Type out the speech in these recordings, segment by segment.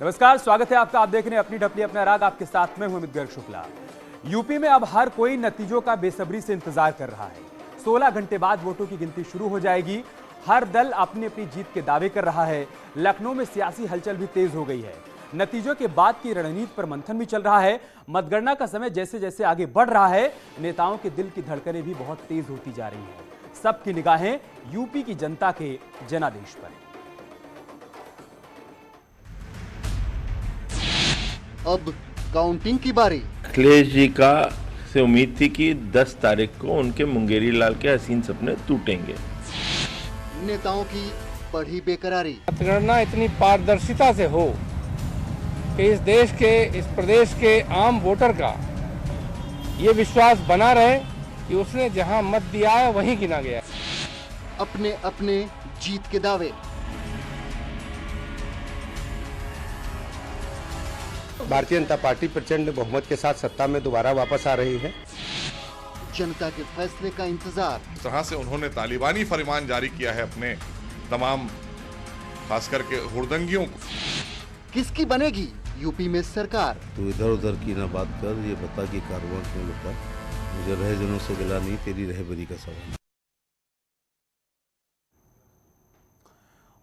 नमस्कार, स्वागत है आपका। आप देख रहे हैं अपनी ढपली अपना राग। आपके साथ में हूं अमित गर्ग शुक्ला। यूपी में अब हर कोई नतीजों का बेसब्री से इंतजार कर रहा है। 16 घंटे बाद वोटों की गिनती शुरू हो जाएगी। हर दल अपनी अपनी जीत के दावे कर रहा है। लखनऊ में सियासी हलचल भी तेज हो गई है। नतीजों के बाद की रणनीति पर मंथन भी चल रहा है। मतगणना का समय जैसे जैसे आगे बढ़ रहा है, नेताओं के दिल की धड़कनें भी बहुत तेज होती जा रही हैं। सबकी निगाहें यूपी की जनता के जनादेश पर है। अब काउंटिंग की बारी। अखिलेश जी का से उम्मीद थी कि 10 तारीख को उनके मुंगेरी लाल के हसीन सपने टूटेंगे। नेताओं की बढ़ी बेकरारी। मतगणना इतनी पारदर्शिता से हो कि इस देश के, इस प्रदेश के आम वोटर का ये विश्वास बना रहे कि उसने जहां मत दिया है वहीं गिना गया है। अपने अपने जीत के दावे। भारतीय जनता पार्टी प्रचंड बहुमत के साथ सत्ता में दोबारा वापस आ रही है। जनता के फैसले का इंतजार। इस तरह से उन्होंने तालिबानी फरमान जारी किया है अपने तमाम खास करके हुड़दंगियों को। किसकी बनेगी यूपी में सरकार? तू इधर उधर की ना बात कर, ये बता कि कारवां क्यों लुका। मुझे रहे जनों से गिला नहीं, तेरी रहबरी का सवाल।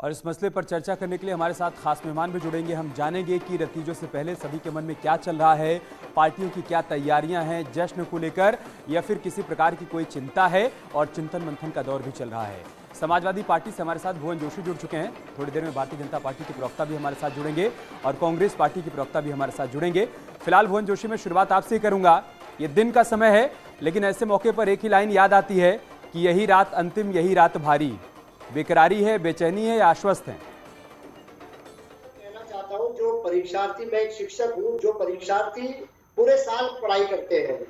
और इस मसले पर चर्चा करने के लिए हमारे साथ खास मेहमान भी जुड़ेंगे। हम जानेंगे कि नतीजों से पहले सभी के मन में क्या चल रहा है, पार्टियों की क्या तैयारियां हैं जश्न को लेकर, या फिर किसी प्रकार की कोई चिंता है और चिंतन मंथन का दौर भी चल रहा है। समाजवादी पार्टी से हमारे साथ भुवन जोशी जुड़ चुके हैं। थोड़ी देर में भारतीय जनता पार्टी के प्रवक्ता भी हमारे साथ जुड़ेंगे और कांग्रेस पार्टी के प्रवक्ता भी हमारे साथ जुड़ेंगे। फिलहाल भुवन जोशी, मैं शुरुआत आपसे ही करूंगा। ये दिन का समय है, लेकिन ऐसे मौके पर एक ही लाइन याद आती है कि यही रात अंतिम, यही रात भारी। बेकरारी है, बेचैनी है या आश्वस्त है? कहना चाहता हूं, जो परीक्षार्थी, मैं एक शिक्षक हूं, जो परीक्षार्थी पूरे साल पढ़ाई करते हैं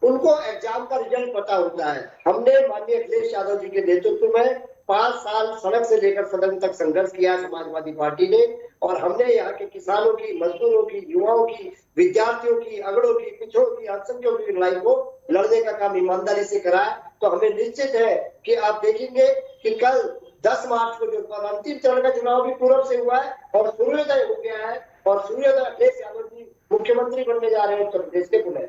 उनको एग्जाम का रिजल्ट पता होता है। हमने माननीय अखिलेश यादव जी के नेतृत्व में 5 साल सड़क से लेकर सदन तक संघर्ष किया समाजवादी पार्टी ने, और हमने यहाँ के किसानों की, मजदूरों की, युवाओं की, विद्यार्थियों की, अगड़ों की, पिछड़ों की, अल्पसंख्यकों की लड़ाई को लड़ने का काम ईमानदारी से करा। तो हमें निश्चित है कि आप देखेंगे कि कल 10 मार्च को जो अंतिम चरण का चुनाव भी पूर्व से हुआ है और सूर्योदय हो गया है, और सूर्योदय अखिलेश यादव जी मुख्यमंत्री बनने जा रहे हैं उत्तर प्रदेश के पुणे।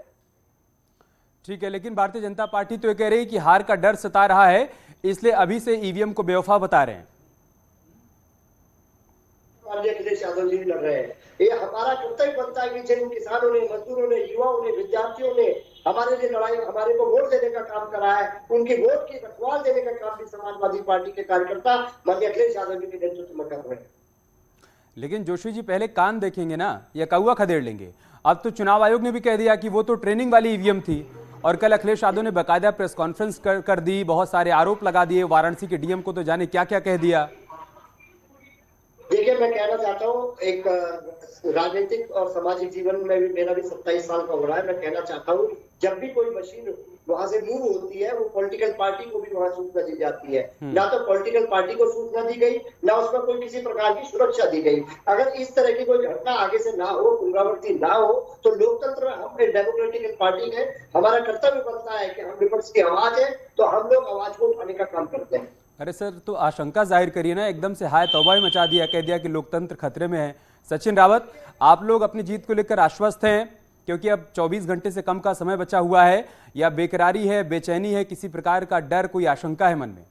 ठीक है, लेकिन भारतीय जनता पार्टी तो ये कह रही है कि हार का डर सता रहा है, इसलिए अभी से ईवीएम को बेवफा बता रहे हैं। अखिलेश यादव जी लड़ रहे हैं। ये हमारा कर्तव्य बनता है कि जिन किसानों ने, मजदूरों ने, युवाओं ने, विद्यार्थियों ने हमारे लिए लड़ाई, हमारे को वोट देने का काम करा है, उनकी वोट की रखवाल देने का काम भी समाजवादी पार्टी के कार्यकर्ता माननीय अखिलेश यादव जी के नेतृत्व में कर रहे हैं। लेकिन जोशी जी, पहले कान देखेंगे ना या कौवा खदेड़ लेंगे? अब तो चुनाव आयोग ने भी कह दिया कि वो तो ट्रेनिंग वाली ईवीएम थी, और कल अखिलेश यादव ने बाकायदा प्रेस कॉन्फ्रेंस कर दी, बहुत सारे आरोप लगा दिए। वाराणसी के डीएम को तो जाने क्या क्या कह दिया। देखिए, मैं कहना चाहता हूँ, एक राजनीतिक और सामाजिक जीवन में भी मेरा भी 27 साल का हो रहा है। मैं कहना चाहता हूँ, जब भी कोई मशीन वहां से मूव होती है, वो पॉलिटिकल पार्टी को भी वहां सूचना दी जाती है। ना तो पॉलिटिकल पार्टी को सूचना दी गई, ना उसमें कोई किसी प्रकार की सुरक्षा दी गई। अगर इस तरह की कोई घटना आगे से ना हो, पुनरावृत्ति ना हो, तो लोकतंत्र में हम डेमोक्रेटिक पार्टी है, हमारा कर्तव्य बनता है कि हम विपक्ष की आवाज है तो हम लोग आवाज को उठाने का काम करते हैं। अरे सर, तो आशंका जाहिर करिए ना, एकदम से हाय तौबा ही मचा दिया, कह दिया कि लोकतंत्र खतरे में है। सचिन रावत, आप लोग अपनी जीत को लेकर आश्वस्त हैं क्योंकि अब 24 घंटे से कम का समय बचा हुआ है, या बेकरारी है, बेचैनी है, किसी प्रकार का डर, कोई आशंका है मन में?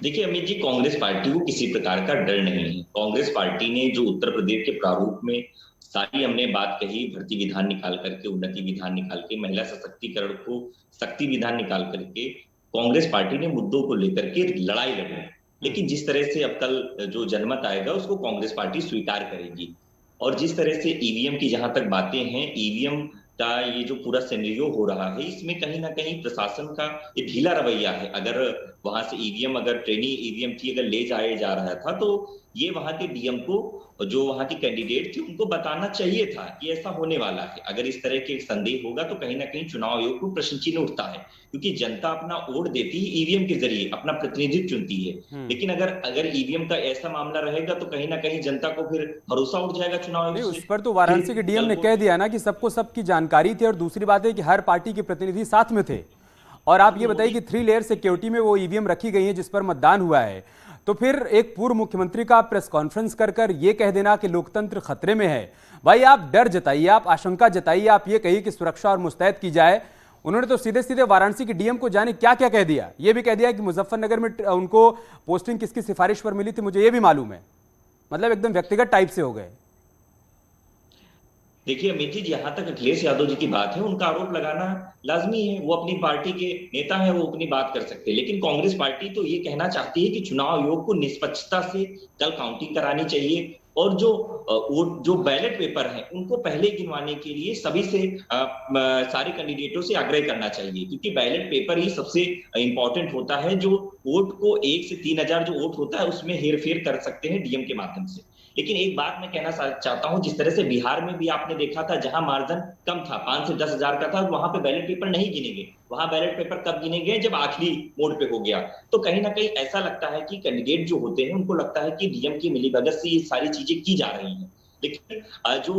देखिए अमित जी, कांग्रेस पार्टी को किसी प्रकार का डर नहीं है। कांग्रेस पार्टी ने जो उत्तर प्रदेश के प्रारूप में सारी हमने बात कही, भर्ती विधान निकाल करके, उन्नति विधान निकाल के, महिला सशक्तिकरण को शक्ति विधान निकाल करके, कांग्रेस पार्टी ने मुद्दों को लेकर के लड़ाई लड़ी। लेकिन जिस तरह से अब कल जो जनमत आएगा उसको कांग्रेस पार्टी स्वीकार करेगी। और जिस तरह से ईवीएम की जहां तक बातें हैं, ईवीएम का ये जो पूरा सिनेरियो हो रहा है, इसमें कहीं ना कहीं प्रशासन का ये ढीला रवैया है। अगर वहां से ईवीएम, अगर ट्रेनिंग ईवीएम थी, अगर ले जाया जा रहा था, तो ये वहां के डीएम को, जो वहां की कैंडिडेट थी, उनको बताना चाहिए था कि ऐसा होने वाला है। अगर इस तरह के संदेह होगा तो कहीं ना कहीं चुनाव आयोग को प्रश्न चिन्ह उठता है, क्योंकि जनता अपना वोट देती है ईवीएम के जरिए, अपना प्रतिनिधित्व चुनती है। लेकिन अगर ईवीएम का ऐसा मामला रहेगा तो कहीं ना कहीं जनता को फिर भरोसा उठ जाएगा चुनाव आयोग से। उस पर तो वाराणसी के डीएम ने कह दिया ना कि सबको सबकी जानकारी थी, और दूसरी बात है कि हर पार्टी के प्रतिनिधि साथ में थे। और आप ये बताइए कि 3 लेयर सिक्योरिटी में वो ईवीएम रखी गई है जिस पर मतदान हुआ है, तो फिर एक पूर्व मुख्यमंत्री का प्रेस कॉन्फ्रेंस कर ये कह देना कि लोकतंत्र खतरे में है, भाई आप डर जताइए, आप आशंका जताइए, आप ये कहिए कि सुरक्षा और मुस्तैद की जाए। उन्होंने तो सीधे सीधे वाराणसी के डीएम को जाने क्या क्या कह दिया, ये भी कह दिया कि मुजफ्फरनगर में उनको पोस्टिंग किसकी सिफारिश पर मिली थी मुझे ये भी मालूम है। मतलब एकदम व्यक्तिगत टाइप से हो गए। देखिए अमित जी, जहां तक अखिलेश यादव जी की बात है, उनका आरोप लगाना लाजमी है, वो अपनी पार्टी के नेता है, वो अपनी बात कर सकते हैं। लेकिन कांग्रेस पार्टी तो ये कहना चाहती है कि चुनाव आयोग को निष्पक्षता से कल काउंटिंग करानी चाहिए और जो बैलेट पेपर हैं उनको पहले गिनवाने के लिए सभी से सारे कैंडिडेटों से आग्रह करना चाहिए, क्योंकि बैलेट पेपर ही सबसे इंपॉर्टेंट होता है। जो वोट को 1 से 3,000 जो वोट होता है उसमें हेरफेर कर सकते हैं डीएम के माध्यम से। लेकिन एक बात मैं कहना चाहता हूं, जिस तरह से बिहार में भी आपने देखा था, जहां मार्जिन कम था, 5 से 10,000 का था, वहां पे बैलेट पेपर नहीं गिने गए। वहां बैलेट पेपर कब गिने गए? जब आखिरी मोड पे हो गया। तो कहीं ना कहीं ऐसा लगता है कि कैंडिडेट जो होते हैं उनको लगता है कि डीएम की मिलीभगत से ये सारी चीजें की जा रही हैं। लेकिन जो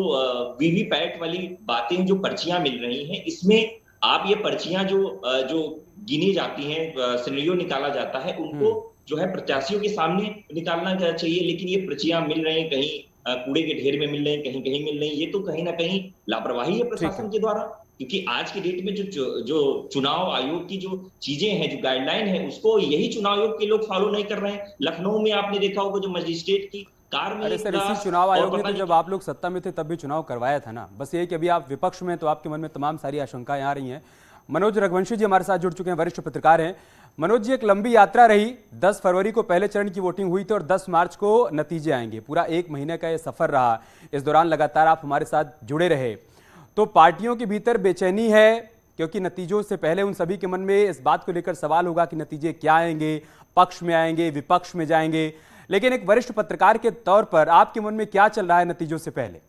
वीवीपैट वाली बातें, जो पर्चियां मिल रही हैं, इसमें आप ये पर्चियां जो गिनी जाती हैं, सिनेरियो निकाला जाता है, उनको जो है प्रत्याशियों के सामने निकालना चाहिए। लेकिन ये पर्चियां मिल रही हैं, कहीं कूड़े के ढेर में मिल रही हैं, कहीं कहीं मिल रही हैं। ये तो कहीं ना कहीं लापरवाही है प्रशासन के द्वारा, क्योंकि आज की डेट में जो चुनाव आयोग की जो चीजें हैं, जो गाइडलाइन है, उसको यही चुनाव आयोग के लोग फॉलो नहीं कर रहे हैं। लखनऊ में आपने देखा होगा, जो मजिस्ट्रेट की कार में, अरे सर, इसी चुनाव आयोग ने तो जब आप लोग सत्ता में थे तब भी चुनाव करवाया था ना। बस ये कि अभी आप विपक्ष में, तो आपके मन में तमाम सारी आशंकाएं आ रही हैं। मनोज रघुवंशी जी हमारे साथ जुड़ चुके हैं, वरिष्ठ पत्रकार हैं। मनोज जी, एक लंबी यात्रा रही, 10 फरवरी को पहले चरण की वोटिंग हुई थी और 10 मार्च को नतीजे आएंगे। पूरा 1 महीने का ये सफर रहा, इस दौरान लगातार आप हमारे साथ जुड़े रहे। तो पार्टियों के भीतर बेचैनी है, क्योंकि नतीजों से पहले उन सभी के मन में इस बात को लेकर सवाल होगा कि नतीजे क्या आएंगे, पक्ष में आएंगे, विपक्ष में जाएंगे। लेकिन एक वरिष्ठ पत्रकार के तौर पर आपके मन में क्या चल रहा है नतीजों से पहले?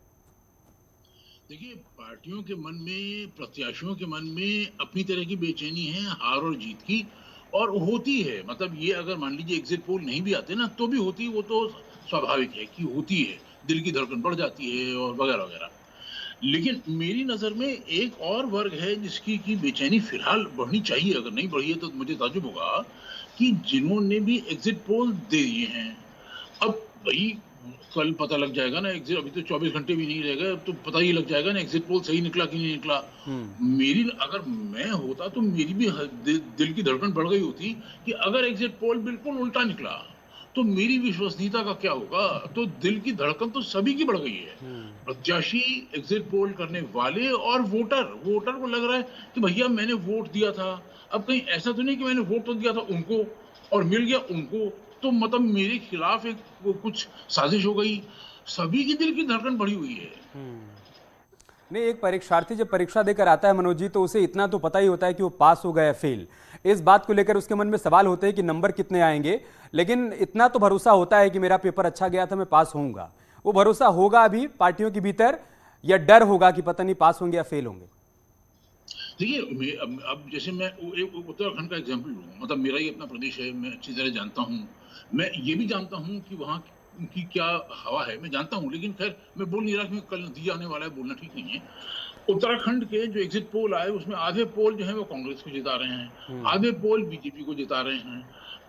देखिए, पार्टियों के मन में, प्रत्याशियों के मन में अपनी तरह की बेचैनी है हार और जीत की, और होती है। मतलब ये अगर मान लीजिए एग्जिट पोल नहीं भी आते ना तो भी होती है, वो तो स्वाभाविक है कि होती है, दिल की धड़कन बढ़ जाती है और वगैरह वगैरह। लेकिन मेरी नज़र में एक और वर्ग है जिसकी की बेचैनी फिलहाल बढ़नी चाहिए। अगर नहीं बढ़ी है तो मुझे ताज्जुब होगा कि जिन्होंने भी एग्जिट पोल दे दिए हैं, अब वही कल पता लग जाएगा ना, एग्जिट अभी तो 24 घंटे भी नहीं रह गए, तो पता ही लग जाएगा ना एग्जिट पोल सही निकला कि नहीं निकला। अगर मैं होता तो मेरी भी दिल की धड़कन बढ़ गई होती कि अगर एग्जिट पोल बिल्कुल उल्टा निकला तो मेरी विश्वसनीयता का क्या होगा। तो दिल की धड़कन तो सभी की बढ़ गई है, प्रत्याशी, एग्जिट पोल करने वाले और वोटर को लग रहा है कि भैया मैंने वोट दिया था, अब कहीं ऐसा तो नहीं कि मैंने वोट तो दिया था उनको और मिल गया उनको, तो मतलब मेरे खिलाफ एक कुछ साजिश हो गई। सभी की दिल की धड़कन बढ़ी हुई है। नहीं, एक परीक्षार्थी जब परीक्षा देकर आता है मनोज जी, तो उसे इतना तो पता ही होता है कि वो पास हो गया फेल। इस बात को लेकर उसके मन में सवाल होते हैं कि नंबर कितने आएंगे, लेकिन इतना तो भरोसा होता है कि मेरा पेपर अच्छा गया था, मैं पास होऊंगा। वो भरोसा होगा अभी पार्टियों के भीतर, या डर होगा कि पता नहीं पास होंगे या फेल होंगे? देखिए, अब जैसे मैं उत्तराखंड का एग्जाम्पल लूँ, मतलब मेरा ही अपना प्रदेश है, मैं अच्छी तरह जानता हूँ। मैं ये भी जानता हूँ कि वहाँ की क्या हवा है, मैं जानता हूँ। लेकिन खैर मैं बोल नहीं रहा कि कल नतीजा आने वाला है, बोलना ठीक नहीं है। उत्तराखंड के जो एग्जिट पोल आए उसमें आधे पोल जो है वो कांग्रेस को जिता रहे हैं, आधे पोल बीजेपी को जिता रहे हैं।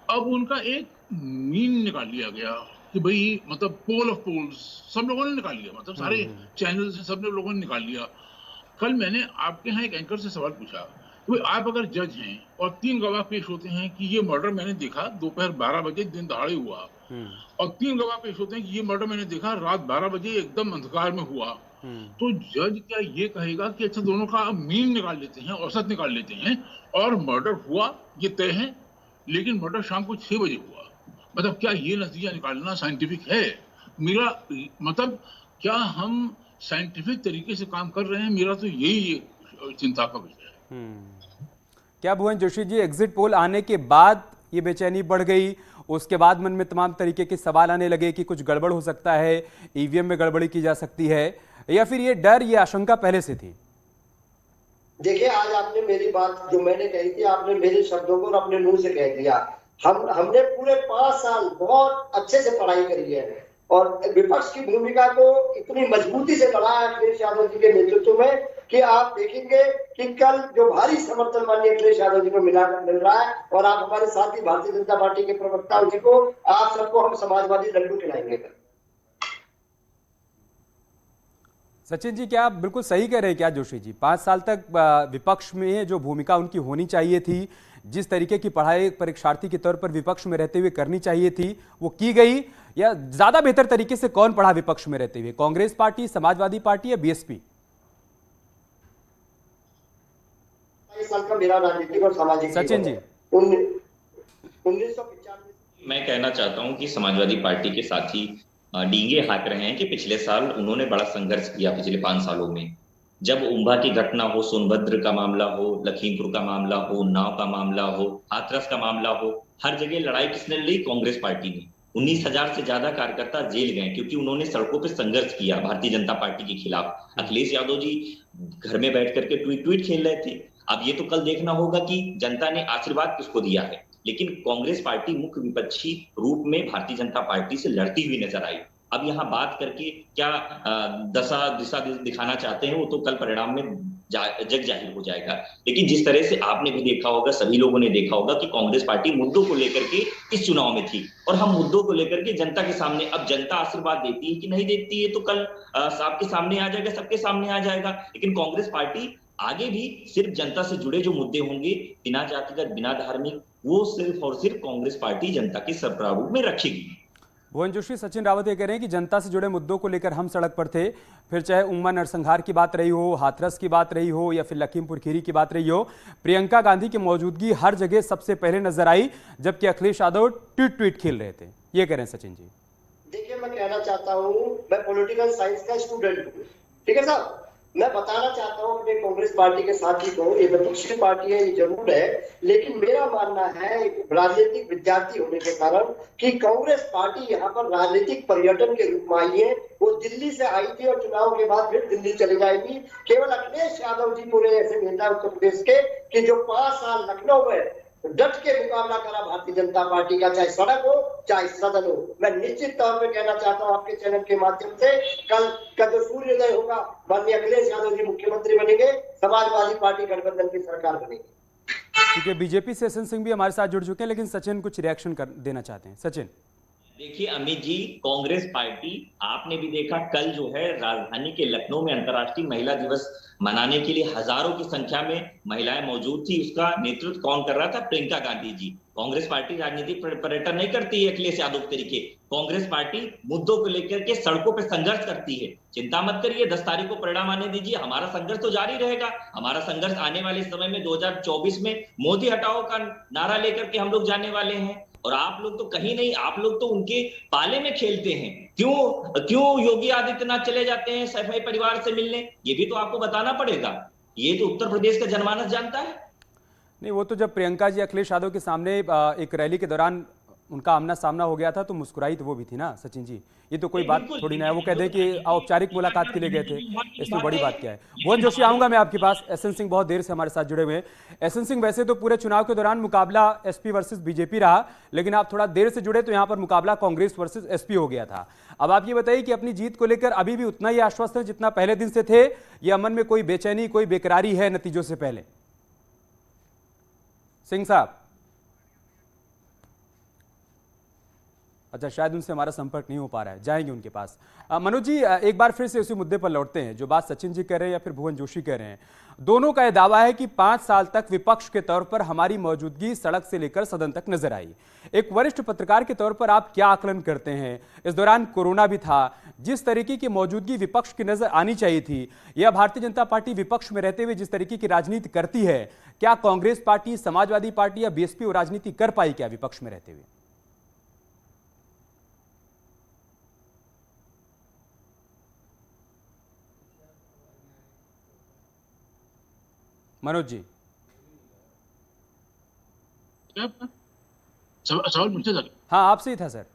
अब उनका एक मीन निकाल लिया गया कि भाई मतलब पोल ऑफ पोल्स सब लोगों ने निकाल लिया, मतलब सारे चैनल से सब लोगों ने निकाल लिया। कल मैंने आपके यहाँ एक एंकर से सवाल पूछा कि आप अगर जज हैं और 3 गवाह पेश होते हैं कि ये मर्डर मैंने देखा दोपहर 12 बजे दिन दहाड़े हुआ, और 3 गवाह पेश होते हैं कि ये मर्डर मैंने देखा रात 12 बजे एकदम अंधकार में हुआ, तो जज क्या ये कहेगा कि अच्छा दोनों का मीन निकाल लेते हैं, औसत निकाल लेते हैं, और मर्डर हुआ ये तय है, लेकिन मर्डर शाम को 6 बजे हुआ। मतलब क्या ये नतीजा निकालना साइंटिफिक है? मेरा मतलब क्या हम साइंटिफिक तरीके से काम कर रहे हैं? मेरा तो यही चिंता का विषय है। क्या भुवन जोशी जी, एग्जिट पोल आने के बाद ये बेचैनी बढ़ गई, उसके बाद मन में तमाम तरीके के सवाल आने लगे कि कुछ गड़बड़ हो सकता है, ईवीएम में गड़बड़ी की जा सकती है, या फिर ये डर, ये आशंका पहले से थी? देखिए, आज आपने मेरी बात जो मैंने कही थी, आपने मेरे शब्दों को अपने मुंह से कह दिया। हमने पूरे 5 साल बहुत अच्छे से पढ़ाई करी है और विपक्ष की भूमिका को इतनी मजबूती से लड़ा है अखिलेश यादव जी के नेतृत्व में कि आप देखेंगे कि कल जो भारी समर्थन माननीय अखिलेश यादव जी को मिल रहा है, और आप हमारे साथ ही भारतीय जनता पार्टी के प्रवक्ताओं जी को, आप सबको हम समाजवादी लड्डू खिलाएंगे। सचिन जी, क्या आप बिल्कुल सही कह रहे हैं क्या जोशी जी? 5 साल तक विपक्ष में जो भूमिका उनकी होनी चाहिए थी, जिस तरीके की पढ़ाई परीक्षार्थी के तौर पर विपक्ष में रहते हुए करनी चाहिए थी, वो की गई? या ज्यादा बेहतर तरीके से कौन पढ़ा विपक्ष में रहते हुए, कांग्रेस पार्टी, समाजवादी पार्टी या बीएसपी? साल का मेरा राजनीतिक और सामाजिक सचिन जी 1995 मैं कहना चाहता हूं कि समाजवादी पार्टी के साथी डींगे हाँक रहे हैं कि पिछले साल उन्होंने बड़ा संघर्ष किया। पिछले 5 सालों में जब उम्भा की घटना हो, सोनभद्र का मामला हो, लखीमपुर का मामला हो, उन्नाव का मामला हो, हाथरस का मामला हो, हर जगह लड़ाई किसने लड़ी? कांग्रेस पार्टी ने। 19,000 से ज्यादा कार्यकर्ता जेल गए क्योंकि उन्होंने सड़कों पर संघर्ष किया भारतीय जनता पार्टी के खिलाफ। अखिलेश यादव जी घर में बैठ करके ट्वीट खेल रहे थे। अब ये तो कल देखना होगा कि जनता ने आशीर्वाद किसको दिया है। लेकिन कांग्रेस पार्टी मुख्य विपक्षी रूप में भारतीय जनता पार्टी से लड़ती हुई नजर आई। अब यहाँ बात करके क्या दिशा दिखाना चाहते हैं, वो तो कल परिणाम में जग जाहिर हो जाएगा। लेकिन जिस तरह से आपने भी देखा होगा, सभी लोगों ने देखा होगा कि कांग्रेस पार्टी मुद्दों को लेकर के इस चुनाव में थी, और हम मुद्दों को लेकर के जनता के सामने, अब जनता आशीर्वाद देती है कि नहीं देती है तो कल आपके सामने आ जाएगा, सबके सामने आ जाएगा। लेकिन कांग्रेस पार्टी आगे भी सिर्फ जनता से जुड़े जो मुद्दे होंगे, बिना जातिगत, बिना धार्मिक, वो सिर्फ और सिर्फ कांग्रेस पार्टी जनता के प्रारूप में रखेगी। भुवन जोशी, सचिन रावत ये कह रहे हैं कि जनता से जुड़े मुद्दों को लेकर हम सड़क पर थे, फिर चाहे उम्मा नरसंहार की बात रही हो, हाथरस की बात रही हो, या फिर लखीमपुर खीरी की बात रही हो, प्रियंका गांधी की मौजूदगी हर जगह सबसे पहले नजर आई, जबकि अखिलेश यादव ट्वीट खेल रहे थे। ये कह रहे हैं सचिन जी। देखिए, मैं कहना चाहता हूँ, मैं पॉलिटिकल साइंस का स्टूडेंट हूँ, ठीक है साहब। मैं बताना चाहता हूँ अपने कांग्रेस पार्टी के साथी को, ये विपक्षी पार्टी है, ये जरूर है, लेकिन मेरा मानना है राजनीतिक विद्यार्थी होने के कारण कि कांग्रेस पार्टी यहाँ पर राजनीतिक पर्यटन के रूप में आई है। वो दिल्ली से आई थी और चुनाव के बाद फिर दिल्ली चली जाएगी। केवल अखिलेश यादव जी पूरे ऐसे नेता उत्तर प्रदेश के कि जो 5 साल लखनऊ में डट के मुकाबला करा भारतीय जनता पार्टी का, चाहे सड़क हो चाहे सदन हो। मैं निश्चित तौर पे कहना चाहता हूं आपके चैनल के माध्यम से, कल का जो सूर्योदय होगा, माननीय अखिलेश यादव जी मुख्यमंत्री बनेंगे, समाजवादी पार्टी गठबंधन की सरकार बनेगी। ठीक है, बीजेपी से एसएन सिंह भी हमारे साथ जुड़ चुके हैं, लेकिन सचिन कुछ रिएक्शन देना चाहते हैं। सचिन। देखिए अमित जी, कांग्रेस पार्टी, आपने भी देखा कल जो है राजधानी के लखनऊ में अंतर्राष्ट्रीय महिला दिवस मनाने के लिए हजारों की संख्या में महिलाएं मौजूद थी। उसका नेतृत्व कौन कर रहा था? प्रियंका गांधी जी। कांग्रेस पार्टी राजनीतिक पर्यटन नहीं करती है अखिलेश यादव तरीके। कांग्रेस पार्टी मुद्दों को लेकर के सड़कों पर संघर्ष करती है। चिंता मत करिए, 10 तारीख को परिणाम आने दीजिए, हमारा संघर्ष तो जारी रहेगा। हमारा संघर्ष आने वाले समय में 2024 में मोदी हटाओ का नारा लेकर के हम लोग जाने वाले हैं। और आप लोग तो कहीं नहीं, आप लोग तो उनके पाले में खेलते हैं। क्यों योगी आदित्यनाथ चले जाते हैं सैफई परिवार से मिलने? ये भी तो आपको बताना पड़ेगा। ये तो उत्तर प्रदेश का जनमानस जानता है। नहीं, वो तो जब प्रियंका जी अखिलेश यादव के सामने एक रैली के दौरान उनका आमना सामना हो गया था तो मुस्कुराई तो वो भी थी ना सचिन जी। ये तो कोई बात थोड़ी ना है। वो कह दे कि औपचारिक मुलाकात के लिए गए थे, इसमें बड़ी बात क्या है। भुवन जोशी, आऊंगा मैं आपके पास। एसएन सिंह बहुत देर से हमारे साथ जुड़े हुए हैं। एसएन सिंह, वैसे तो पूरे चुनाव के दौरान मुकाबला एसपी वर्सेस बीजेपी रहा, लेकिन आप थोड़ा देर से जुड़े तो यहाँ पर मुकाबला कांग्रेस वर्सेस एसपी हो गया था। अब आप ये बताइए कि अपनी जीत को लेकर अभी भी उतना ही आश्वस्त है जितना पहले दिन से थे, या मन में कोई बेचैनी, कोई बेकरारी है नतीजों से पहले? सिंह साहब। अच्छा, शायद उनसे हमारा संपर्क नहीं हो पा रहा है, जाएंगे उनके पास। मनोज जी, एक बार फिर से उसी मुद्दे पर लौटते हैं जो बात सचिन जी कह रहे हैं या फिर भुवन जोशी कह रहे हैं। दोनों का यह दावा है कि 5 साल तक विपक्ष के तौर पर हमारी मौजूदगी सड़क से लेकर सदन तक नजर आई। एक वरिष्ठ पत्रकार के तौर पर आप क्या आकलन करते हैं? इस दौरान कोरोना भी था, जिस तरीके की मौजूदगी विपक्ष की नजर आनी चाहिए थी, या भारतीय जनता पार्टी विपक्ष में रहते हुए जिस तरीके की राजनीति करती है, क्या कांग्रेस पार्टी, समाजवादी पार्टी या बीएसपी वो राजनीति कर पाई क्या विपक्ष में रहते हुए? मनोज जी। सवाल मुझसे था? हाँ, आपसे ही था सर।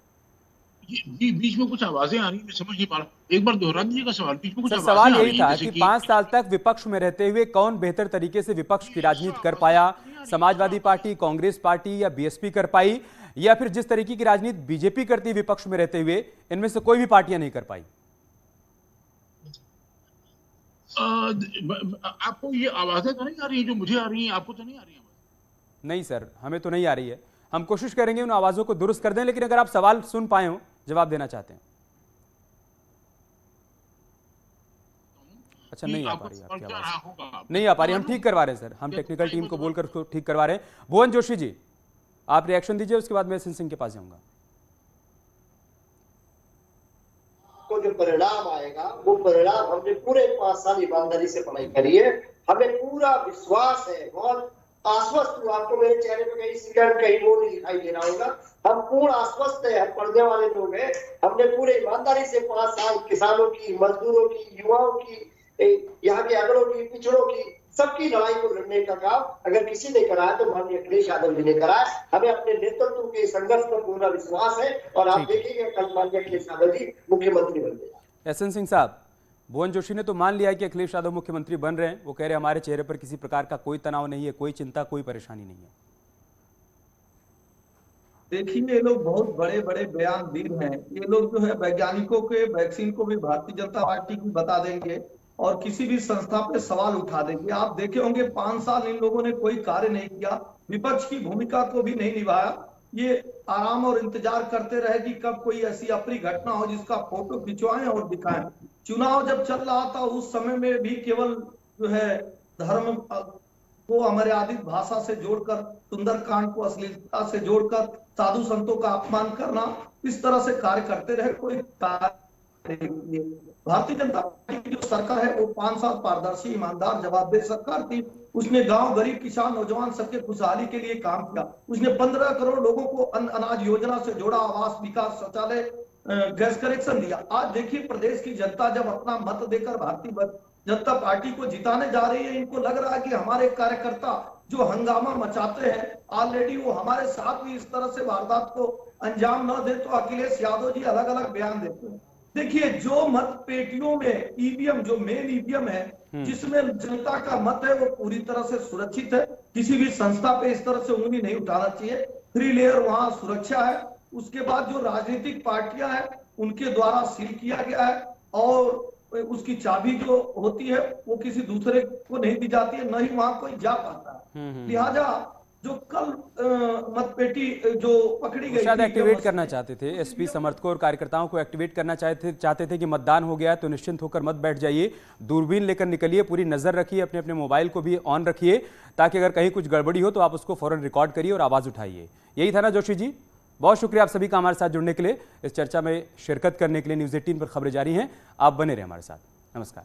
बीच में कुछ आवाजें आ रही, मैं समझ नहीं पा रहा, एक बार दोहरा दीजिएगा सवाल। बीच में कुछ सवाल यही था कि 5 साल तक विपक्ष में रहते हुए कौन बेहतर तरीके से विपक्ष की राजनीति कर पाया? समाजवादी पार्टी, कांग्रेस पार्टी या बीएसपी कर पाई, या फिर जिस तरीके की राजनीति बीजेपी करती है विपक्ष में रहते हुए, इनमें से कोई भी पार्टियां नहीं कर पाई? आपको ये आवाजें तो नहीं आ रही है जो मुझे आ रही हैं? आपको तो नहीं आ रही है? नहीं सर, हमें तो नहीं आ रही है। हम कोशिश करेंगे उन आवाजों को दुरुस्त कर दें, लेकिन अगर आप सवाल सुन पाए हो, जवाब देना चाहते हैं। अच्छा, नहीं आ पा रही आपकी आवाज, नहीं आ पा रही। हम ठीक करवा रहे हैं सर, हम टेक्निकल टीम को बोलकर उसको ठीक करवा रहे हैं। भुवन जोशी जी, आप रिएक्शन दीजिए, उसके बाद मैं एसएन सिंह के पास जाऊंगा। को जो परिणाम आएगा वो परिणाम हमने पूरे 5 साल ईमानदारी से पढ़ाई करी है, हमें पूरा विश्वास है, बहुत आश्वस्त हूँ। आपको मेरे चेहरे पे कहीं सेकंड कहीं वो नहीं दिखाई दे रहा होगा। हम पूर्ण आश्वस्त है, हम पढ़ने वाले लोग हैं। हमने पूरे ईमानदारी से 5 साल किसानों की, मजदूरों की, युवाओं की, यहाँ के अगड़ों की, पिछड़ों की, सबकी लड़ाई को लड़ने का काम अगर किसी ने करा है तो माननीय अखिलेश यादव जी ने करा है। हमें अपने नेतृत्व के संघर्ष पर पूरा विश्वास है और आप देखिएगा कल माननीय अखिलेश यादव जी मुख्यमंत्री बन गए। एसएन सिंह साहब, भुवन जोशी ने तो मान लिया है कि अखिलेश यादव मुख्यमंत्री बन रहे हैं। वो कह रहे हैं हमारे चेहरे पर किसी प्रकार का कोई तनाव नहीं है, कोई चिंता, कोई परेशानी नहीं है। देखिए, ये लोग बहुत बड़े बड़े बयानवीर हैं। ये लोग जो है वैज्ञानिकों के वैक्सीन को भी भारतीय जनता पार्टी की बता देंगे और किसी भी संस्था पे सवाल उठा देंगे। आप देखे होंगे 5 साल इन लोगों ने कोई कार्य नहीं किया, विपक्ष की भूमिका को भी नहीं निभाया। ये आराम और इंतजार करते रहे कि कब कोई ऐसी अप्रिय घटना हो जिसका फोटो खिंचवाएं और दिखाएं। चुनाव जब चल रहा था उस समय में भी केवल जो है धर्म को अमर्यादित भाषा से जोड़कर, सुंदरकांड को अश्लीलता से जोड़कर, साधु संतों का अपमान करना, इस तरह से कार्य करते रहे। कोई भारतीय जनता पार्टी की जो सरकार है वो 5 साल पारदर्शी, ईमानदार, जवाबदेह सरकार थी। उसने गांव, गरीब, किसान, नौजवान सबके खुशहाली के लिए काम किया। उसने 15 करोड़ लोगों को अनाज योजना से जोड़ा, आवास, विकास, शौचालय, गैस कनेक्शन दिया। आज देखिए प्रदेश की जनता जब अपना मत देकर भारतीय जनता पार्टी को जिताने जा रही है, इनको लग रहा है कि हमारे कार्यकर्ता जो हंगामा मचाते हैं ऑलरेडी वो हमारे साथ भी इस तरह से वारदात को अंजाम न दे, तो अखिलेश यादव जी अलग अलग बयान देते हैं। देखिए, जो मत पेटियों में ईवीएम, जो मेन ईवीएम है जिसमें जनता का मत है, वो पूरी तरह से सुरक्षित है। किसी भी संस्था पे इस तरह से उंगली नहीं उठाना चाहिए। 3 लेयर वहां सुरक्षा है। उसके बाद जो राजनीतिक पार्टियां हैं उनके द्वारा सील किया गया है और उसकी चाबी जो होती है वो किसी दूसरे को नहीं दी जाती है, न ही वहां कोई जा पाता है। लिहाजा जो कल मतपेटी जो पकड़ी गई शायद एक्टिवेट करना चाहते थे, एसपी समर्थकों और कार्यकर्ताओं को एक्टिवेट करना चाहते थे कि मतदान हो गया तो निश्चिंत होकर मत बैठ जाइए, दूरबीन लेकर निकलिए, पूरी नजर रखिए, अपने अपने मोबाइल को भी ऑन रखिए, ताकि अगर कहीं कुछ गड़बड़ी हो तो आप उसको फौरन रिकॉर्ड करिए और आवाज उठाइए। यही था ना जोशी जी? बहुत शुक्रिया आप सभी का हमारे साथ जुड़ने के लिए, इस चर्चा में शिरकत करने के लिए। न्यूज़ 18 पर खबरें जारी हैं, आप बने रहे हमारे साथ। नमस्कार।